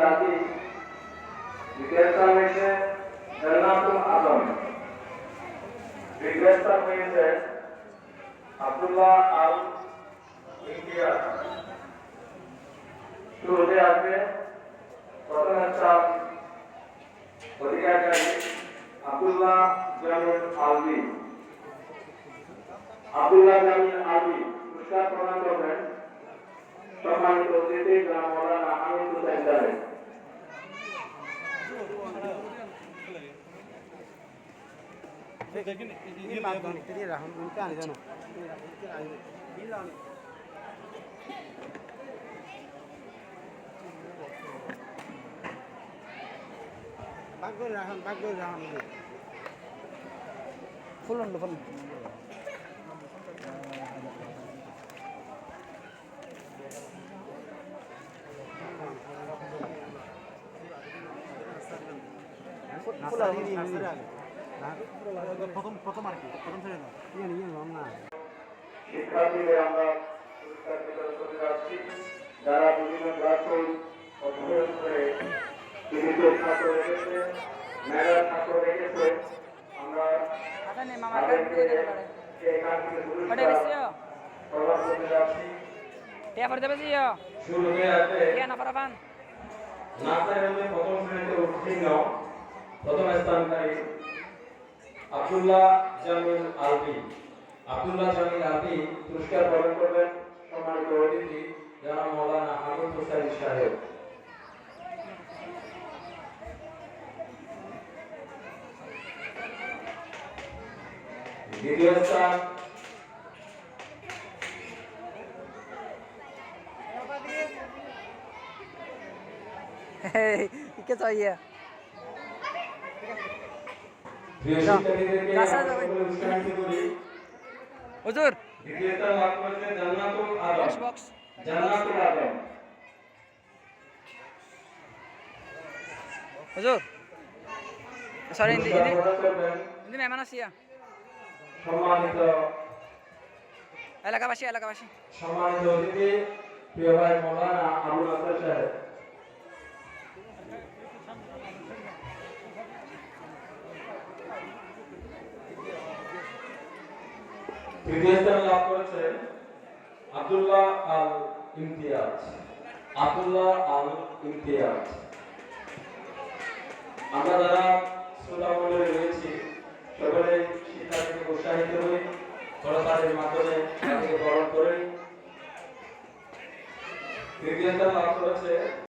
আদি জিজ্ঞাসা হয়েছে জান্নাতুল আদম। জিজ্ঞাসা হয়েছে আব্দুল্লাহ আল ইমতিয়াজ। শুরুতে আসবে প্রথম স্থান অধিকারী আব্দুল্লাহ জামিল আলভী। আব্দুল্লাহ জামিল আলভী পুরস্কার প্রদান করবেন সম্মানিত অতিথি জনাব মাওলানা হামিদ হোসেন জামিল। ফুলন ফুলন শিক্ষার্থীদের আমরা পুরস্কার বিতরণ করতে যাচ্ছি যারা বিভিন্ন ক্লাসরুম অধ্যয়ন করে বিভিন্ন ছাত্র রেখেছে, মেধার ছাত্র রেখেছে। আমরা তাদেরকে এখান থেকে পুরস্কার প্রদান করতে যাচ্ছি। শুরু হয়ে আছে নাসারের প্রথম শ্রেণীতে উত্তীর্ণ প্রথম স্থানকারী আব্দুল্লাহ জামিল আলভী। আব্দুল্লাহ জামিল আলভী পুরস্কার প্রদান করবেন সম্মানিত অতিথি জনাব মাওলানা হামিদ হোসেন সাহেব। দ্বিতীয় স্থান কে চাইয়া প্রিয় শিক্ষার্থীদেরকে উৎসাহিত করি। হুজুর দ্বিতীয় স্থান লাভ করেছে জান্নাতুল আদম। জান্নাতুল আদম হুজুর সরি হিন্দি প্রদান করবেন হিন্দি মেহমান আসিয়া সম্মানিত এলাকাবাসী সম্মানিত অতিথি প্রিয় ভাই মাওলানা আবুল হাসান সাহেব। তৃতীয় স্থান লাভ করেছে আব্দুল্লাহ আল ইমতিয়াজ। আব্দুল্লাহ আল ইমতিয়াজ। আমরা যারা শ্রোতা মণ্ডলী রয়েছি সকলে শিক্ষার্থীকে উৎসাহিত হই, করতালির মাধ্যমে তাদেরকে বরণ করে। তৃতীয় স্থান লাভ করেছে